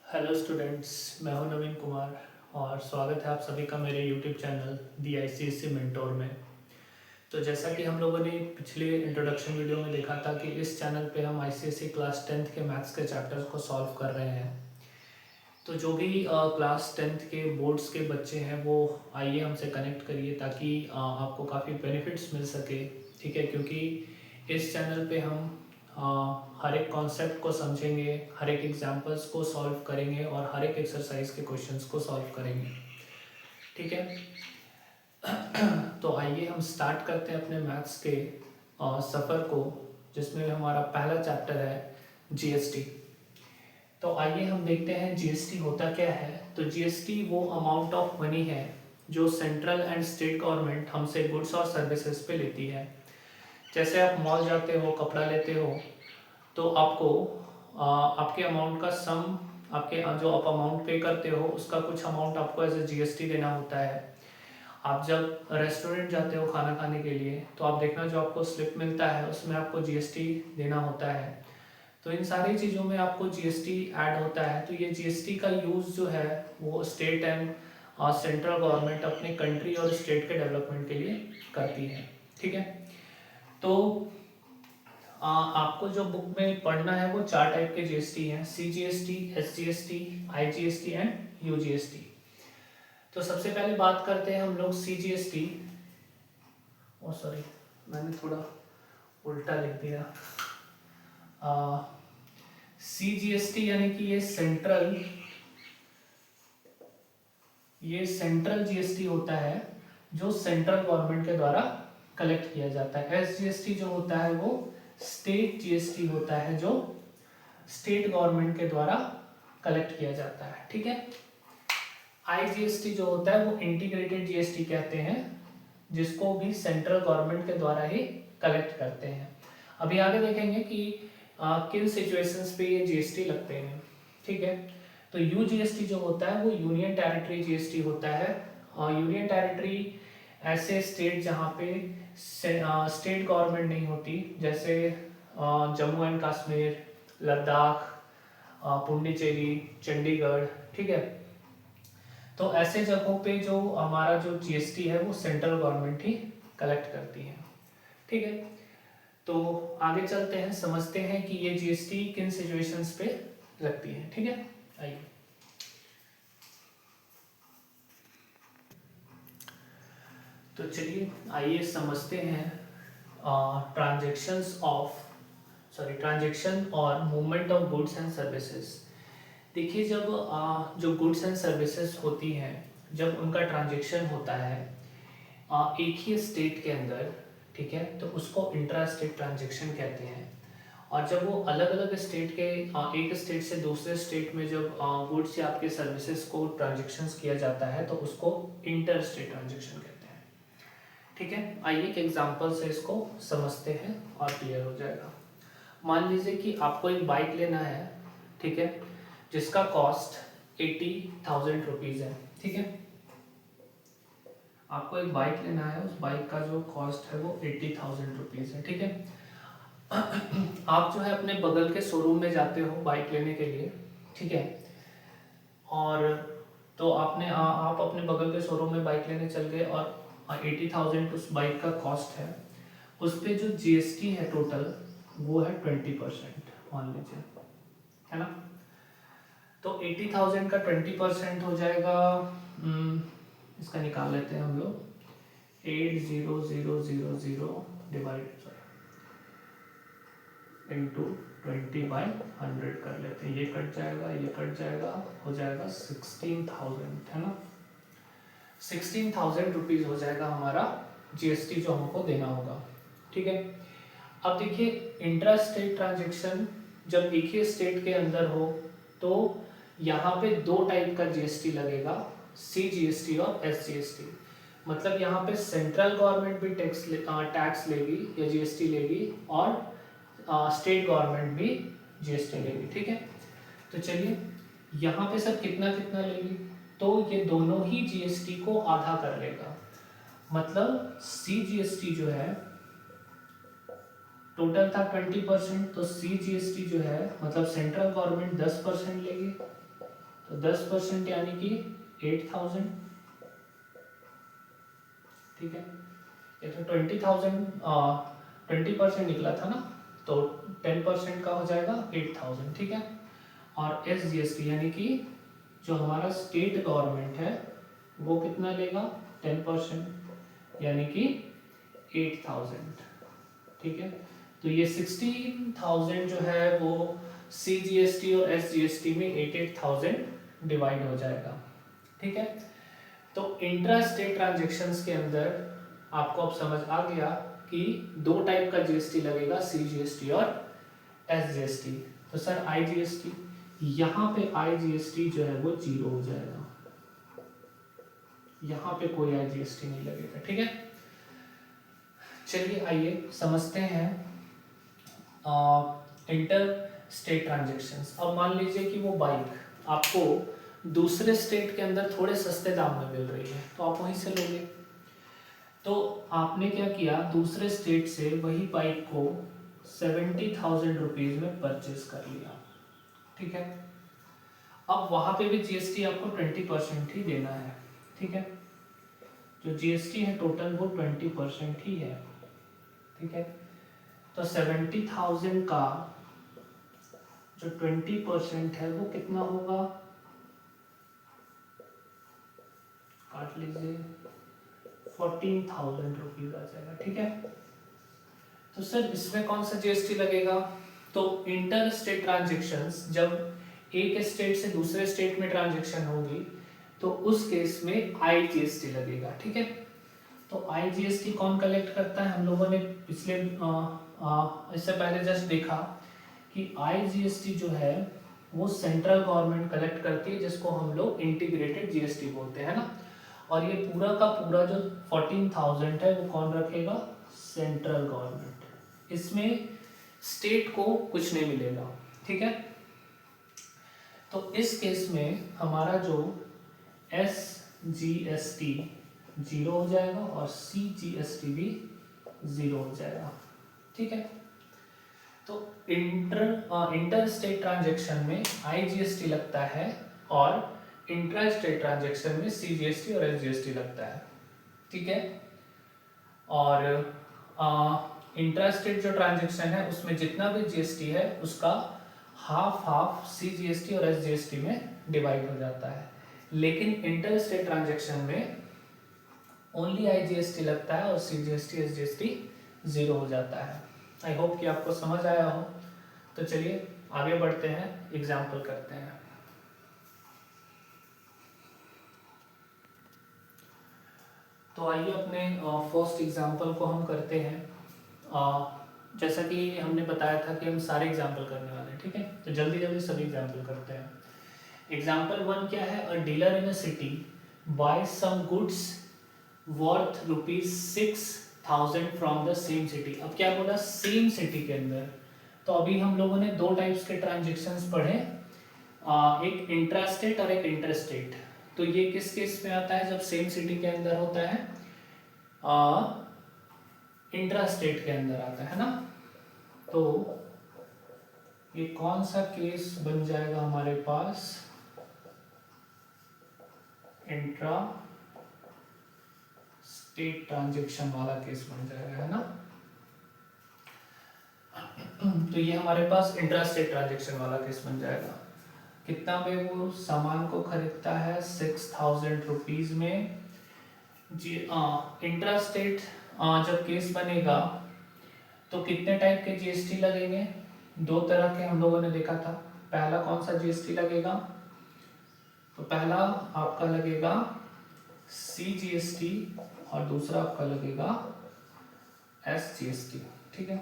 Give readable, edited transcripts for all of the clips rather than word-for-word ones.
Hello students, मैं हूं नवीन कुमार और स्वागत है आप सभी का मेरे यूट्यूब चैनल दी आईसीएससी मेंटोर में। तो जैसा कि हम लोगों ने पिछले इंट्रोडक्शन वीडियो में देखा था कि इस चैनल पे हम आईसीएससी क्लास 10th के मैथ्स के चैप्टर्स को सॉल्व कर रहे हैं। तो जो भी क्लास 10th के बोर्ड्स के बच्चे हैं वो आइए हमसे कनेक्ट करिए ताकि आपको काफ़ी बेनिफिट्स मिल सके। ठीक है, क्योंकि इस चैनल पे हम हर एक कॉन्सेप्ट को समझेंगे, हर एक एग्जांपल्स को सॉल्व करेंगे और हर एक एक्सरसाइज के क्वेश्चंस को सॉल्व करेंगे। ठीक है, तो आइए हम स्टार्ट करते हैं अपने मैथ्स के सफ़र को, जिसमें हमारा पहला चैप्टर है जीएसटी। तो आइए हम देखते हैं जीएसटी होता क्या है। तो जीएसटी वो अमाउंट ऑफ मनी है जो सेंट्रल एंड स्टेट गवर्नमेंट हमसे गुड्स और सर्विसेज पे लेती है। जैसे आप मॉल जाते हो, कपड़ा लेते हो, तो आपको आपके अमाउंट का सम, आपके जो आप अमाउंट पे करते हो उसका कुछ अमाउंट आपको एज ए जीएसटी देना होता है। आप जब रेस्टोरेंट जाते हो खाना खाने के लिए तो आप देखना जो आपको स्लिप मिलता है उसमें आपको जीएसटी देना होता है। तो इन सारी चीज़ों में आपको जीएसटी ऐड होता है। तो ये जीएसटी का यूज़ जो है वो स्टेट एंड सेंट्रल गवर्नमेंट अपने कंट्री और स्टेट के डेवलपमेंट के लिए करती है। ठीक है, तो आपको जो बुक में पढ़ना है वो 4 टाइप के जीएसटी हैं: सीजीएसटी, एसजीएसटी, आईजीएसटी एंड यूजीएसटी। तो सबसे पहले बात करते हैं हम लोग सीजीएसटी। ओ सॉरी, मैंने थोड़ा उल्टा लिख दिया। सीजीएसटी यानी कि ये सेंट्रल जीएसटी होता है जो सेंट्रल गवर्नमेंट के द्वारा कलेक्ट किया जाता है। एसजीएसटी जो होता है वो स्टेट जीएसटी होता है जो स्टेट गवर्नमेंट के द्वारा कलेक्ट किया जाता है। ठीक है, आईजीएसटी जो होता है वो इंटीग्रेटेड जीएसटी कहते हैं, जिसको भी सेंट्रल गवर्नमेंट के द्वारा ही कलेक्ट करते हैं। अभी आगे देखेंगे कि किन सिचुएशंस पे ये जीएसटी लगते हैं। ठीक है, तो यूजीएसटी जो होता है वो यूनियन टेरिटरी जीएसटी होता है। यूनियन टेरिटरी ऐसे स्टेट जहाँ पे स्टेट गवर्नमेंट नहीं होती, जैसे जम्मू एंड कश्मीर, लद्दाख, पुडुचेरी, चंडीगढ़। ठीक है, तो ऐसे जगहों पे जो हमारा जो जीएसटी है वो सेंट्रल गवर्नमेंट ही कलेक्ट करती है। ठीक है, तो आगे चलते हैं, समझते हैं कि ये जीएसटी किन सिचुएशंस पे लगती है। ठीक है, आइए। तो चलिए आइए समझते हैं ट्रांजैक्शन और movement of goods and services. देखिए, जब जो गुड्स एंड सर्विसेज होती हैं, जब उनका ट्रांजैक्शन होता है एक ही स्टेट के अंदर, ठीक है, तो उसको इंट्रा स्टेट ट्रांजैक्शन कहते हैं। और जब वो अलग अलग स्टेट के एक स्टेट से दूसरे स्टेट में जब गुड्स या आपके सर्विसेज को ट्रांजैक्शंस किया जाता है तो उसको इंटर स्टेट ट्रांजैक्शन कहते हैं। ठीक है, आइए एक एग्जांपल से इसको समझते हैं और क्लियर हो जाएगा। मान लीजिए कि आपको एक बाइक लेना है, ठीक है, जिसका कॉस्ट 80,000 रुपीज़ है। ठीक है, आपको एक बाइक लेना है, उस बाइक का जो कॉस्ट है वो 80,000 रुपीज़ है। ठीक है, आप जो है अपने बगल के शोरूम में जाते हो बाइक लेने के लिए। ठीक है, और तो आप अपने बगल के शोरूम में बाइक लेने चल गए और 80,000 उस बाइक का कॉस्ट है। उस पर जो जीएसटी है टोटल वो है 20%, मान लीजिए, है ना। तो 80,000 का 20% हो जाएगा, इसका निकाल लेते हैं हम लोग, 80,000 डिवाइड इंटू 20/100 कर लेते हैं। ये कट जाएगा, ये कट जाएगा, हो जाएगा 16,000, है ना। 16,000 रुपीज़ हो जाएगा हमारा जीएसटी जो हमको देना होगा। ठीक है, अब देखिए, इंट्रा स्टेट ट्रांजेक्शन जब एक ही स्टेट के अंदर हो तो यहाँ पे 2 टाइप का जीएसटी लगेगा, सीजीएसटी और एसजीएसटी। मतलब यहाँ पे सेंट्रल गवर्नमेंट भी टैक्स लेगी या जीएसटी लेगी और स्टेट गवर्नमेंट भी जीएसटी लेगी। ठीक है, तो चलिए यहाँ पे सब कितना कितना लेगी, तो ये दोनों ही जीएसटी को आधा कर लेगा। मतलब सीजीएसटी जो है टोटल था 20%, तो सीजीएसटी जो है मतलब सेंट्रल गवर्नमेंट 10% लेगी तो 10% यानी कि 8,000, ठीक है। ये तो 20% निकला था ना, तो 10% का हो जाएगा 8,000, ठीक है। और SGST यानी कि जो हमारा स्टेट गवर्नमेंट है वो कितना लेगा, 10% यानी कि 8,000, ठीक है। तो ये 16,000 जो है वो CGST और SGST में 8,000 डिवाइड हो जाएगा, ठीक है। तो इंट्रा स्टेट ट्रांजेक्शन्स के अंदर आपको अब समझ आ गया कि दो टाइप का GST लगेगा, CGST और SGST। तो सर IGST, यहाँ पे IGST जो है वो 0 हो जाएगा, यहाँ पे कोई IGST नहीं लगेगा, ठीक है। चलिए आइए समझते हैं इंटर स्टेट ट्रांजेक्शन्स। अब मान लीजिए कि वो बाइक आपको दूसरे स्टेट के अंदर थोड़े सस्ते दाम में मिल रही है, तो आप वहीं से लोगे। तो आपने क्या किया, दूसरे स्टेट से वही बाइक को 70,000 रुपीज में परचेज कर लिया, ठीक है। अब वहां पे भी GST आपको 20% ही देना है, ठीक है। जो GST है टोटल वो 20% ही है, ठीक है। तो 70,000 का जो 20% है वो कितना होगा, काट लीजिए, 14,000 रुपीज आ जाएगा, ठीक है। तो सर इसमें कौन सा GST लगेगा, तो इंटर स्टेट ट्रांजेक्शन्स, जब एक स्टेट से दूसरे स्टेट में ट्रांजेक्शन होगी तो उस केस में IGST लगेगा, ठीक है। तो IGST कौन कलेक्ट करता है, हम लोगों ने पिछले इससे पहले जस्ट देखा कि IGST जो है वो सेंट्रल गवर्नमेंट कलेक्ट करती है, जिसको हम लोग इंटीग्रेटेड GST बोलते हैं ना। और ये पूरा का पूरा जो 14,000 है वो कौन रखेगा, सेंट्रल गवर्नमेंट। इसमें स्टेट को कुछ नहीं मिलेगा, ठीक है। तो इस केस में हमारा जो SGST 0 हो जाएगा और CGST भी 0 हो जाएगा, ठीक है। तो इंटर स्टेट ट्रांजेक्शन में IGST लगता है और इंट्रा स्टेट ट्रांजेक्शन में CGST और SGST लगता है, ठीक है। और इंट्रा स्टेट जो ट्रांजेक्शन है उसमें जितना भी GST है उसका हाफ CGST और SGST में डिवाइड हो जाता है। लेकिन इंटर स्टेट ट्रांजेक्शन में ओनली IGST लगता है और CGST SGST 0 हो जाता है। आई होप कि आपको समझ आया हो। तो चलिए आगे बढ़ते हैं, एग्जाम्पल करते हैं। तो आइए अपने फर्स्ट एग्जाम्पल को हम करते हैं। जैसा कि हमने बताया था कि हम सारे एग्जाम्पल करने वाले हैं, ठीक है। तो जल्दी जल्दी सभी एग्जाम्पल करते हैं। एग्जाम्पल 1 क्या है, a dealer in a city buy some goods worth ₹6,000 from the same city. अब क्या बोला, सेम सिटी के अंदर। तो अभी हम लोगों ने दो टाइप्स के ट्रांजेक्शन्स पढ़े, एक इंट्रा स्टेट और एक इंटर स्टेट। तो ये किस केस में आता है, जब सेम सिटी के अंदर होता है, इंट्रा स्टेट के अंदर आता है ना। तो ये कौन सा केस बन जाएगा हमारे पास, इंट्रा स्टेट ट्रांजेक्शन वाला केस बन जाएगा, है ना। तो ये हमारे पास इंट्रा स्टेट ट्रांजेक्शन वाला केस बन जाएगा। कितना में वो सामान को खरीदता है, 6,000 रुपीज में जी। इंट्रा स्टेट जब केस बनेगा तो कितने टाइप के GST लगेंगे, दो तरह के हम लोगों ने देखा था। पहला कौन सा GST लगेगा, तो पहला आपका लगेगा CGST और दूसरा आपका लगेगा SGST, ठीक है।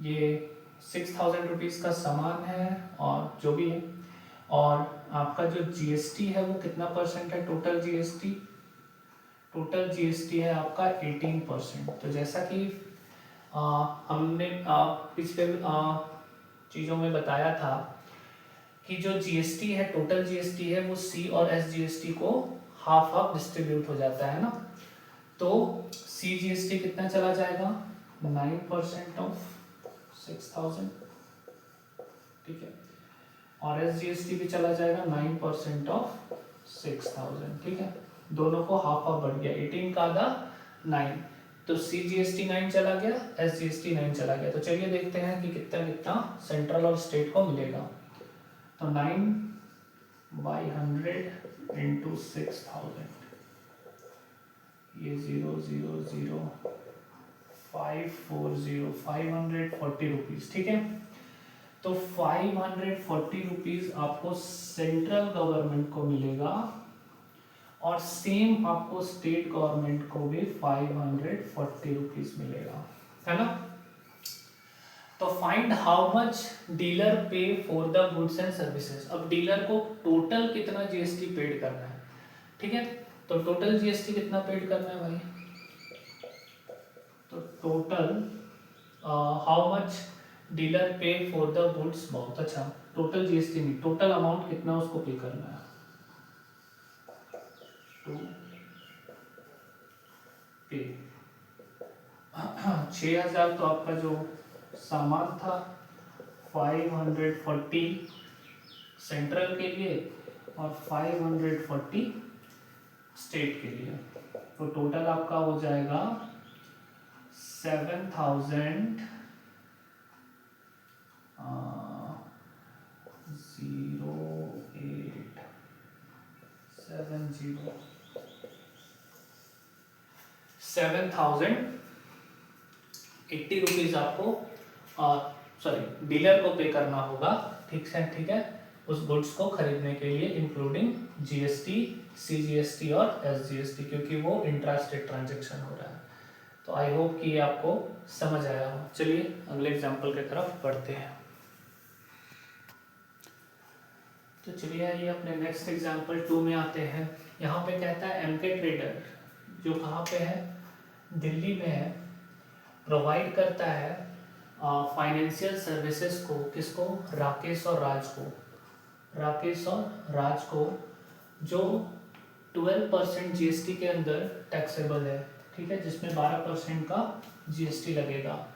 ये 6,000 रुपीज का सामान है और जो भी है, और आपका जो GST है वो कितना परसेंट है, टोटल GST है आपका 18%। तो जैसा कि हमने पिछले चीज़ों में बताया था कि जो GST है, टोटल GST है, वो C और SGST को हाफ डिस्ट्रीब्यूट हो जाता है ना। तो CGST कितना चला जाएगा, 9% ऑफ 6,000, ठीक है, और SGST भी चला जाएगा 9% ऑफ 6000, ठीक है, दोनों को हाफ हाफ बढ़ गया, 18 का आधा 9, तो CGST 9 चला गया, SGST 9 चला गया। तो चलिए देखते हैं कि कितना कितना सेंट्रल और स्टेट को मिलेगा। तो 9/100 इंटू 6000, ये 000 540 540 रुपीज, ठीक है। तो 540 रुपीज आपको सेंट्रल गवर्नमेंट को मिलेगा और सेम आपको स्टेट गवर्नमेंट को भी 540 रुपीज मिलेगा, है ना। तो फाइंड हाउ मच डीलर पे for the goods and services. अब डीलर को टोटल कितना जीएसटी पेड करना है, ठीक है। तो टोटल जीएसटी कितना पेड करना है भाई, तो टोटल हाउ मच डीलर पे फॉर द गुड्स, बहुत अच्छा, टोटल जीएसटी नहीं, टोटल अमाउंट कितना उसको पे करना है, टू पे 6000 तो आपका जो सामान था, 540 सेंट्रल के लिए और 540 स्टेट के लिए, तो टोटल आपका हो जाएगा 7000 7,080 रुपीज आपको सॉरी डीलर को पे करना होगा, ठीक है, उस गुड्स को खरीदने के लिए, इंक्लूडिंग जीएसटी, सीजीएसटी और एसजीएसटी, क्योंकि वो इंट्रा स्टेट ट्रांजेक्शन हो रहा है। तो आई होप कि ये आपको समझ आया हो। चलिए अगले एग्जाम्पल की तरफ बढ़ते हैं। तो चलिए आइए अपने नेक्स्ट एग्जाम्पल 2 में आते हैं। यहाँ पे कहता है एमके ट्रेडर, जो कहाँ पे है, दिल्ली में है, प्रोवाइड करता है फाइनेंशियल सर्विसेज को, किसको, राकेश और राज को, जो 12% जीएसटी के अंदर टैक्सेबल है, ठीक है, जिसमें 12% का जीएसटी लगेगा।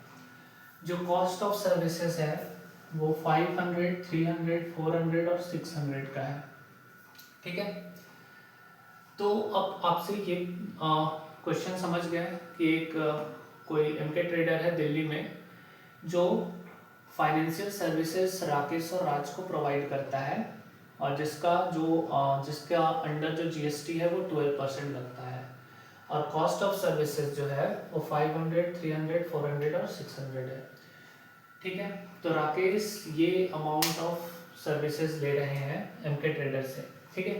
जो कॉस्ट ऑफ सर्विसेज है वो 500, 300, 400 और 600 का है, ठीक है। तो अब आपसे ये क्वेश्चन समझ गए कि एक कोई एमके ट्रेडर है दिल्ली में जो फाइनेंशियल सर्विसेज राकेश और राज को प्रोवाइड करता है, और जिसका अंडर जो जीएसटी है वो 12% लगता है, और कॉस्ट ऑफ सर्विसेज जो है वो 500, 300, 400 और 600 है, ठीक है। तो राकेश ये अमाउंट ऑफ सर्विसेज ले रहे हैं एमके ट्रेडर से, ठीक है।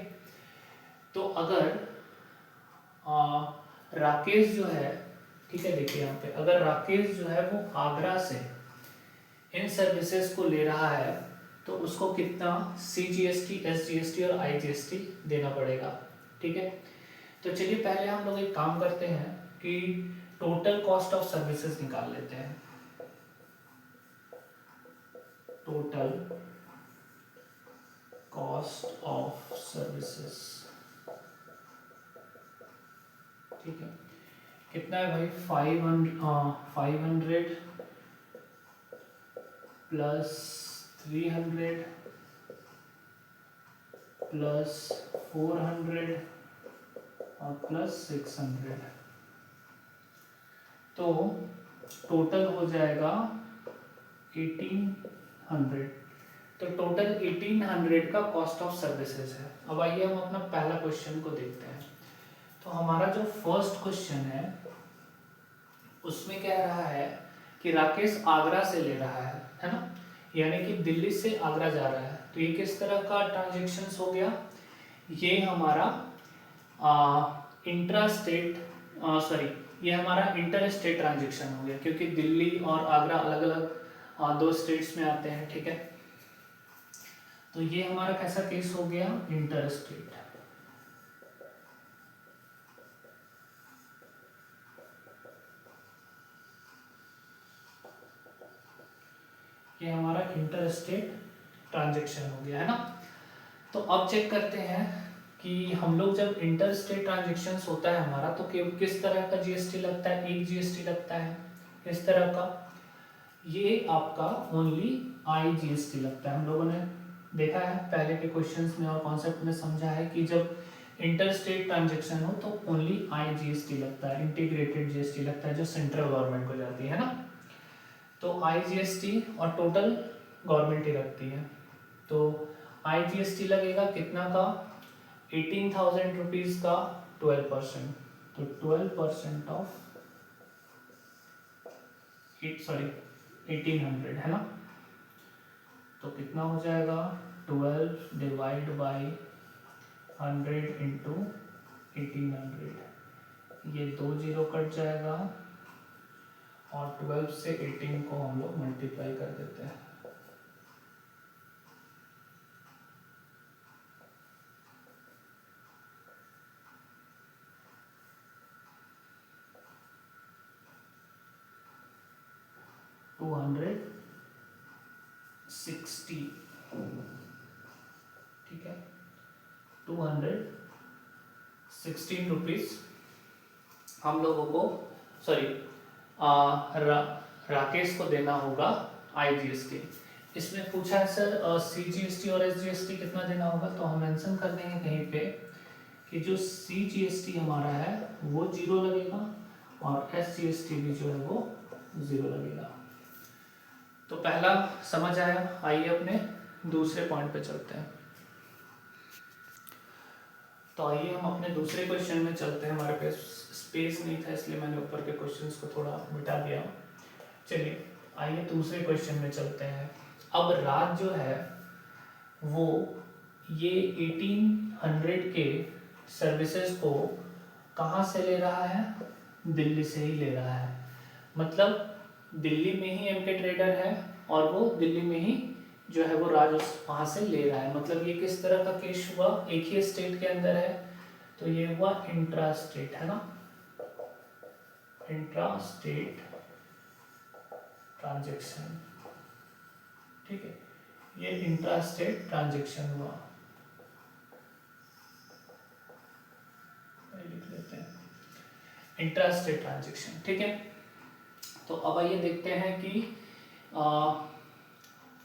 तो अगर राकेश जो है, ठीक है, देखिए यहाँ पे अगर राकेश जो है वो आगरा से इन सर्विसेज को ले रहा है तो उसको कितना सीजीएसटी, एसजीएसटी और आईजीएसटी देना पड़ेगा, ठीक है। तो चलिए पहले हम लोग एक काम करते हैं कि टोटल कॉस्ट ऑफ सर्विसेज निकाल लेते हैं। टोटल कॉस्ट ऑफ सर्विसेज, ठीक है, कितना है भाई, 500 प्लस 300 प्लस 400 और प्लस 600, तो टोटल हो जाएगा 1800। तो टोटल 1800 का कॉस्ट ऑफ सर्विसेज है। अब आइए हम अपना पहला क्वेश्चन को देखते हैं। तो हमारा जो फर्स्ट क्वेश्चन है उसमें कह रहा है कि राकेश आगरा से ले रहा है ना, यानी कि दिल्ली से आगरा जा रहा है। तो ये किस तरह का ट्रांजैक्शन हो गया, ये हमारा इंट्रा स्टेट ये हमारा इंटर स्टेट ट्रांजैक्शन हो गया, क्योंकि दिल्ली और आगरा अलग अलग 2 स्टेट्स में आते हैं, ठीक है। तो ये हमारा कैसा केस हो गया, इंटर स्टेट। ये हमारा इंटर स्टेट ट्रांजैक्शन हो गया, है ना। तो अब चेक करते हैं कि हम लोग जब इंटर स्टेट ट्रांजैक्शन होता है हमारा, तो किस तरह का जीएसटी लगता है, एक जीएसटी लगता है, इस तरह का, ये आपका ओनली IGST लगता है। हम लोगों ने देखा है पहले के क्वेश्चंस में और कॉन्सेप्ट में समझा है कि जब इंटर स्टेट ट्रांजेक्शन हो तो ओनली IGST लगता है, इंटीग्रेटेड GST लगता है जो सेंट्रल गवर्नमेंट को जाती है ना। तो IGST और टोटल गवर्नमेंट ही रखती है। तो IGST लगेगा कितना का, 18,000 रुपीज का 12%, तो 12% ऑफ 1800 है ना। तो कितना हो जाएगा, 12 डिवाइड बाई 100 इंटू 1800, ये 2 जीरो कट जाएगा और 12 से 18 को हम लोग मल्टीप्लाई कर देते हैं। टू 160, ठीक है, 216 रुपीज हम लोगों को, सॉरी राकेश को देना होगा IGST। इसमें पूछा है सर CGST और SGST कितना देना होगा, तो हम मेंशन कर देंगे कहीं पे कि जो CGST हमारा है वो 0 लगेगा और SGST भी जो है वो 0 लगेगा। तो पहला समझ आया, आइए अपने दूसरे पॉइंट पे चलते हैं। तो आइए हम अपने दूसरे क्वेश्चन में चलते हैं। हमारे पास स्पेस नहीं था इसलिए मैंने ऊपर के क्वेश्चंस को थोड़ा मिटा दिया। चलिए आइए दूसरे क्वेश्चन में चलते हैं। अब राज जो है वो ये 1800 के सर्विसेज को कहाँ से ले रहा है, दिल्ली से ही ले रहा है। मतलब दिल्ली में ही MK ट्रेडर है और वो दिल्ली में ही जो है वो राज वहाँ से ले रहा है। मतलब ये किस तरह का केस हुआ, एक ही स्टेट के अंदर है तो ये हुआ इंट्रा स्टेट, है ना, इंट्रा स्टेट ट्रांजैक्शन, ठीक है, ये इंट्रा स्टेट ट्रांजैक्शन हुआ। लिख लेते हैं इंट्रा स्टेट ट्रांजैक्शन, ठीक है। तो अब आइए देखते हैं कि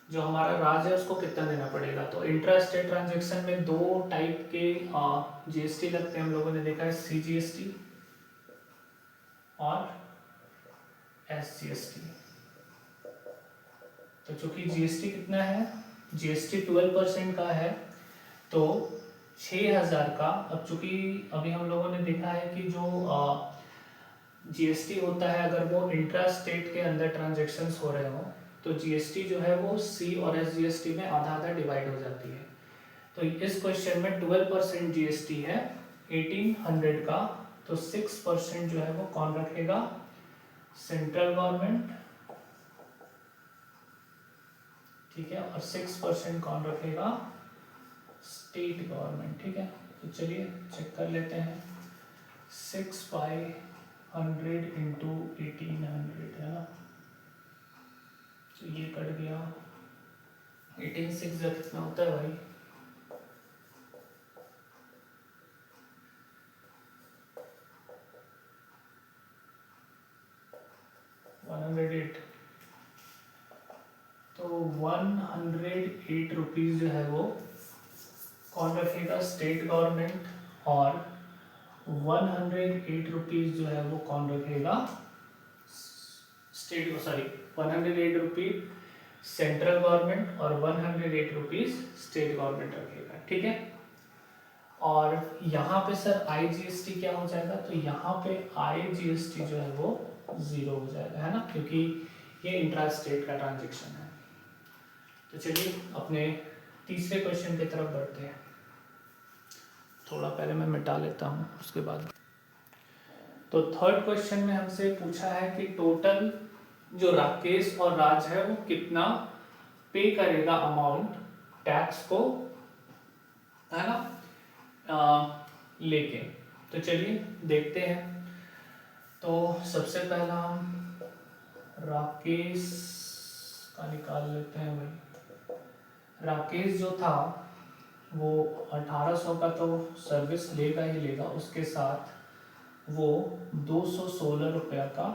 जो हमारा राज है उसको कितना देना पड़ेगा। तो इंट्रा स्टेट ट्रांजैक्शन में 2 टाइप के GST लगते हैं, हम लोगों ने देखा है CGST और SGST। तो चूंकि GST कितना है, GST 12% का है तो 6000 का, अब चूंकि अभी हम लोगों ने देखा है कि जो GST होता है अगर वो इंट्रा स्टेट के अंदर ट्रांजैक्शंस हो रहे हो तो GST जो है वो C और SGST में आधा आधा डिवाइड हो जाती है। तो इस क्वेश्चन में 12% GST है 1800 का, तो 6% जो है वो कौन रखेगा, सेंट्रल गवर्नमेंट, ठीक है, और 6% कौन रखेगा, स्टेट गवर्नमेंट, ठीक है। तो चलिए चेक कर लेते हैं, 6/100 इंटू 1800 है ना, तो ये कट गया, 18/6 कितना होता है भाई, 108, तो 108 रुपीज जो है वो कौन रखेगा, स्टेट गवर्नमेंट, और 108 रुपीज जो है वो कौन रखेगा, state, sorry 108 rupees central government और 108 रुपीज स्टेट गवर्नमेंट रखेगा, ठीक है। और यहाँ पे सर IGST क्या हो जाएगा, तो यहाँ पे IGST जो है वो 0 हो जाएगा, है ना, क्योंकि ये इंट्रा स्टेट का ट्रांजैक्शन है। तो चलिए अपने तीसरे क्वेश्चन की तरफ बढ़ते हैं। थोड़ा पहले मैं मिटा लेता हूँ उसके बाद। तो थर्ड क्वेश्चन में हमसे पूछा है कि टोटल जो राकेश और राज है वो कितना पे करेगा अमाउंट टैक्स को, है ना, लेके। तो चलिए देखते हैं। तो सबसे पहला हम राकेश का निकाल लेते हैं भाई। राकेश जो था वो 1800 का तो सर्विस लेगा ही लेगा, उसके साथ वो 216 रुपया का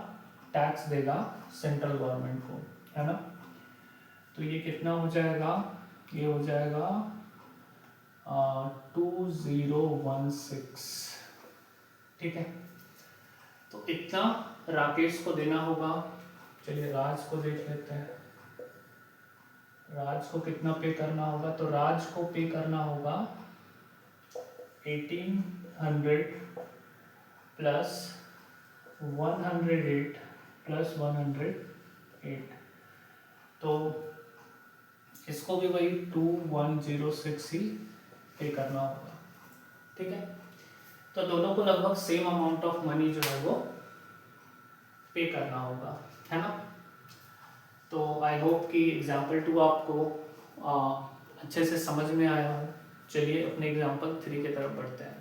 टैक्स देगा सेंट्रल गवर्नमेंट को, है ना। तो ये कितना हो जाएगा, ये हो जाएगा 2016। ठीक है, तो इतना राकेश को देना होगा। चलिए राज को देख लेते हैं, राज को कितना पे करना होगा। तो राज को पे करना होगा 1800 प्लस 108 प्लस 108, तो इसको भी वही 2106 ही पे करना होगा। ठीक है, तो दोनों को लगभग सेम अमाउंट ऑफ मनी जो है वो पे करना होगा, है ना। तो आई होप कि एग्जाम्पल 2 आपको अच्छे से समझ में आया हो। चलिए अपने एग्जाम्पल 3 की तरफ बढ़ते हैं।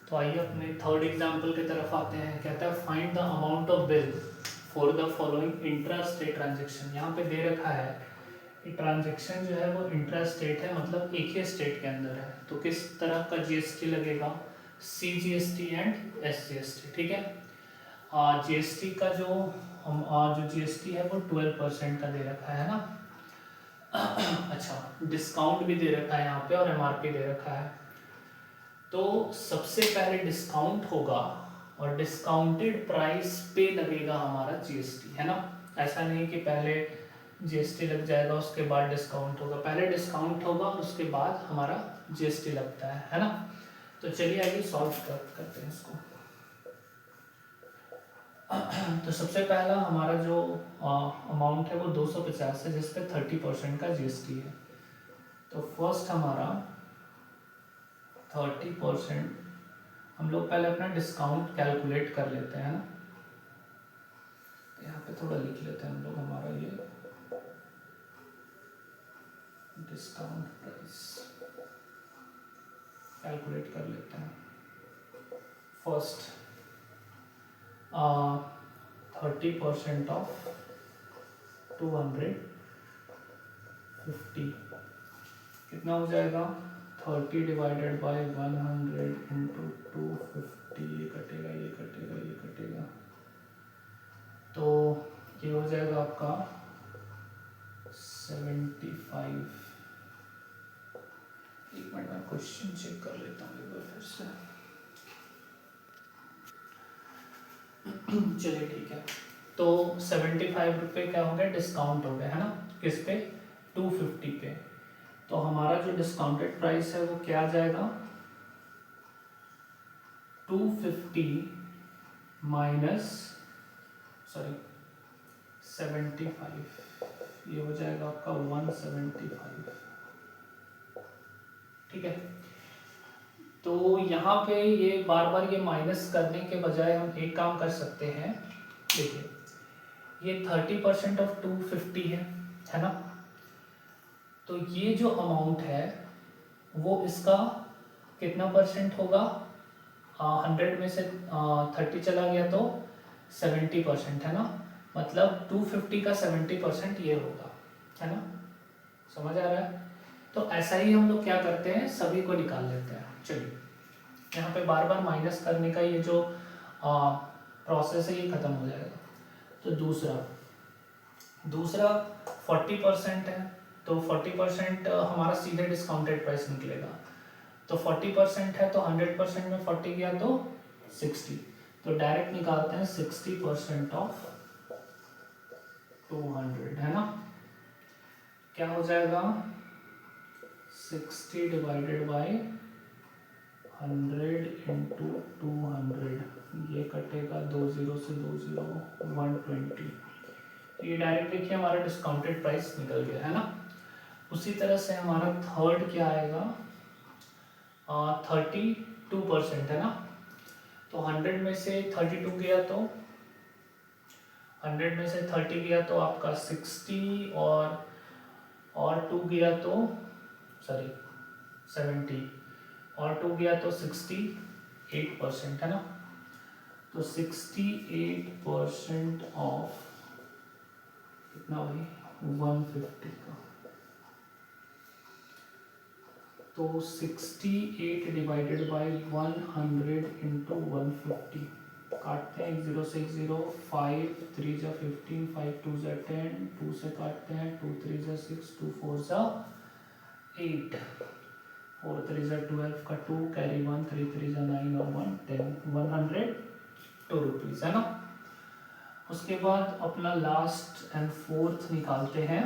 तो आइए अपने थर्ड एग्जाम्पल की तरफ आते हैं। कहता है find the amount of bill for the following intra state transaction. यहाँ पे दे रखा है कि ट्रांजेक्शन जो है वो इंट्रा स्टेट है, मतलब एक ही स्टेट के अंदर है। तो किस तरह का जीएसटी लगेगा, CGST एंड SGST। ठीक है, जीएसटी का जो जीएसटी है वो 12% का दे रखा है ना। अच्छा, डिस्काउंट भी दे रखा है यहाँ पे और MRP दे रखा है। तो सबसे पहले डिस्काउंट होगा और डिस्काउंटेड प्राइस पे लगेगा हमारा जीएसटी, है ना। ऐसा नहीं कि पहले जीएसटी लग जाएगा उसके बाद डिस्काउंट होगा, पहले डिस्काउंट होगा और उसके बाद हमारा जीएसटी लगता है ना। तो चलिए आइए सॉल्व करते हैं इसको। तो सबसे पहला हमारा जो अमाउंट है वो 250 है, जिसपे 30% का जीएसटी है। तो फर्स्ट हमारा 30%, हम लोग पहले अपना डिस्काउंट कैलकुलेट कर लेते हैं ना। यहाँ पे थोड़ा लिख लेते हैं हम लोग, हमारा ये डिस्काउंट प्राइस कैलकुलेट कर लेते हैं। फर्स्ट 30% ऑफ 250 कितना हो जाएगा, 30 डिवाइडेड बाई 100 इंटू 250, ये कटेगा ये कटेगा ये कटेगा, तो ये हो जाएगा आपका 75। एक मिनट में क्वेश्चन चेक कर लेता हूँ एक बार फिर से। चलिए ठीक है, तो 75 रुपये क्या हो गया, डिस्काउंट हो गया, है ना। किस पे, 250 पे। तो हमारा जो डिस्काउंटेड प्राइस है वो क्या आ जाएगा, 250 माइनस 75, ये हो जाएगा आपका 175। ठीक है, तो यहाँ पे ये बार बार ये माइनस करने के बजाय हम एक काम कर सकते हैं। देखिए ये 30% ऑफ 250 है ना। तो ये जो अमाउंट है वो इसका कितना परसेंट होगा, 100 में से 30 चला गया तो 70% है ना। मतलब 250 का 70% ये होगा, है ना। समझ आ रहा है। तो ऐसा ही हम लोग क्या करते हैं, सभी को निकाल लेते हैं। चलिए यहाँ पे बार बार माइनस करने का ये जो प्रोसेस है ये खत्म हो जाएगा। तो दूसरा 40% है, तो 40% हमारा सीधे डिस्काउंटेड प्राइस निकलेगा। तो 40% है तो 100% में 40 गया तो 60, तो डायरेक्ट निकालते हैं 60% ऑफ 200, है ना। क्या हो जाएगा, 60 डिवाइडेड बाई 100 इंटू 200, ये कटेगा 20 से 20 120। ये डायरेक्ट देखिए हमारा डिस्काउंटेड प्राइस निकल गया, है ना। उसी तरह से हमारा थर्ड क्या आएगा, 32% है ना। तो 100 में से 32 गया तो 100 में से 30 गया तो आपका 60 और 2 गया तो 70 और 2 गया तो 68% है ना। तो 68% ऑफ कितना भाई, 150 का। तो 68 डिवाइडेड बाई 100 इंटू 150, काटते हैं, 1 0 से 1 0, 5 3 जा 15, 5 2 जा 10, 2 से काटते हैं, 2 3 जा 6, 2 4 जा 8, 4 3 जा 12 का 2, कैरी 1, 3 3 जा 9 और 1 10, 102 रुपीज़ है ना। उसके बाद अपना लास्ट एंड फोर्थ निकालते हैं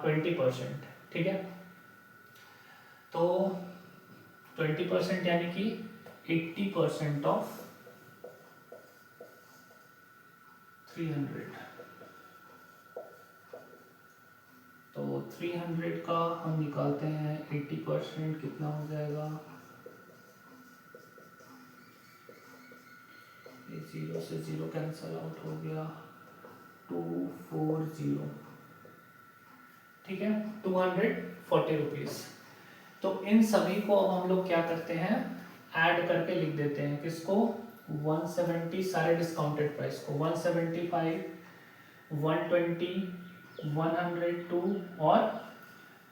20%, ठीक है। तो 20% यानी कि 80% ऑफ 300, तो 300 का हम निकालते हैं 80% कितना हो जाएगा, ये 0 से 0 कैंसल आउट हो गया, 240, ठीक है, 240 रुपीज़। तो इन सभी को अब हम लोग क्या करते हैं, ऐड करके लिख देते हैं, किसको, 170 सारे डिस्काउंटेड प्राइस को, 175, 120, 102 और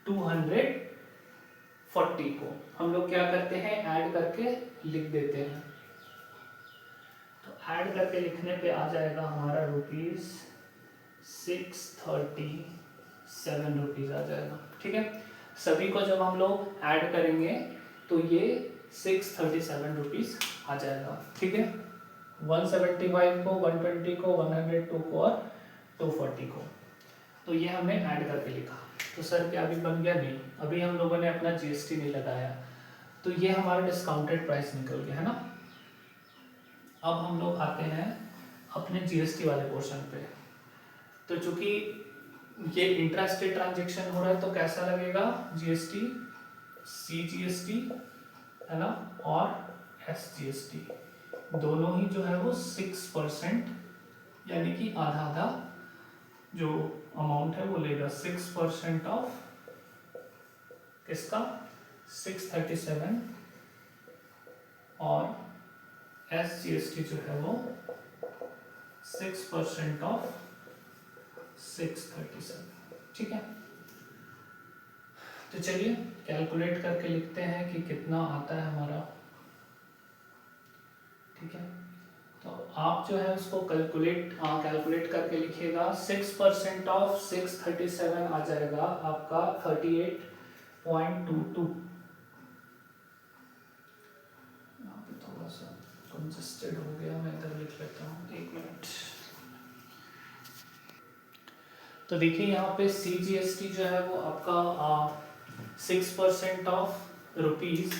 240 को हम लोग क्या करते हैं, ऐड करके लिख देते हैं। तो ऐड करके लिखने पे आ जाएगा हमारा ₹637 रुपीज़ आ जाएगा, ठीक है। सभी को जब हम लोग ऐड करेंगे तो ये 637 रुपीज़ आ जाएगा, ठीक है। 175 को, 120 को, 102 को और 240 को, तो ये हमने ऐड करके लिखा। तो सर क्या अभी बन गया, नहीं, अभी हम लोगों ने अपना जीएसटी नहीं लगाया, तो ये हमारा डिस्काउंटेड प्राइस निकल गया है ना। अब हम लोग आते हैं अपने जीएसटी वाले पोर्शन पे। तो चूंकि ये इंट्रास्टेट ट्रांजैक्शन हो रहा है तो कैसा लगेगा जीएसटी, सीजीएसटी है ना, और एसजीएसटी दोनों ही जो है वो 6%, यानी कि आधा आधा जो अमाउंट है वो लेगा, 6% ऑफ किसका, 637, और एसजीएसटी जो है वो 6% ऑफ 637, ठीक है। तो चलिए कैलकुलेट करके लिखते हैं कि कितना आता है हमारा, ठीक है। तो आप जो है उसको कैलकुलेट करके लिखिएगा, 6% ऑफ 637 आ जाएगा आपका 38.22। यहाँ पे थोड़ा सा कंजस्टेड हो गया, मैं इधर लिख लेता हूँ, 1 मिनट। तो देखिए यहाँ पे सीजीएसटी जो है वो आपका 6% ऑफ रुपीज़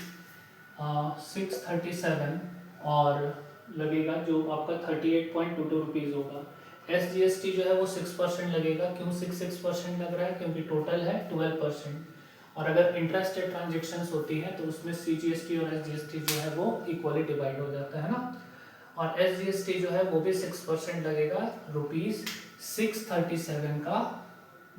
637 और लगेगा, जो आपका 38.22 रुपीज़ होगा। एसजीएसटी जो है वो 6% लगेगा। क्यों 6% लग रहा है, क्योंकि टोटल है 12%, और अगर इंट्रास्टेट ट्रांजेक्शन्स होती हैं तो उसमें सीजीएसटी और एसजीएसटी जो है वो इक्वली डिवाइड हो जाता है ना। और एसजीएसटी जो है वो भी 6% लगेगा, रुपीज़ 637 का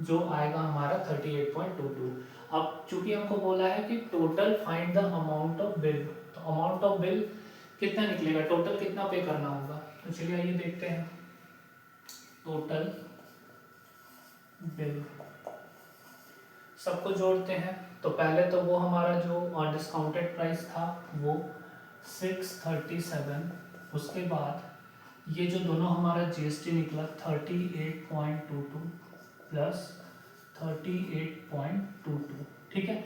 जो आएगा हमारा 38.22। अब चूंकि हमको बोला है कि total find the amount of bill, तो अमाउंट ऑफ बिल कितना निकलेगा, टोटल कितना पे करना होगा। तो चलिए आइए देखते हैं, टोटल बिल सबको जोड़ते हैं। तो पहले तो वो हमारा जो डिस्काउंटेड प्राइस था वो 637, उसके बाद ये जो दोनों हमारा जीएसटी निकला 38.22 प्लस 38.22, ठीक है।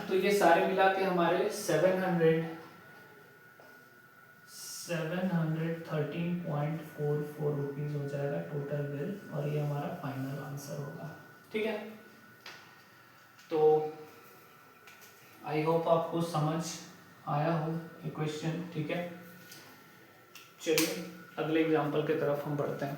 तो ये सारे मिला के हमारे 713.44 रुपीज़ हो जाएगा टोटल बिल, और ये हमारा फाइनल आंसर होगा, ठीक है। तो आई होप आपको समझ आया हो ये क्वेश्चन, ठीक है। चलिए अगले एग्जाम्पल की तरफ हम बढ़ते हैं।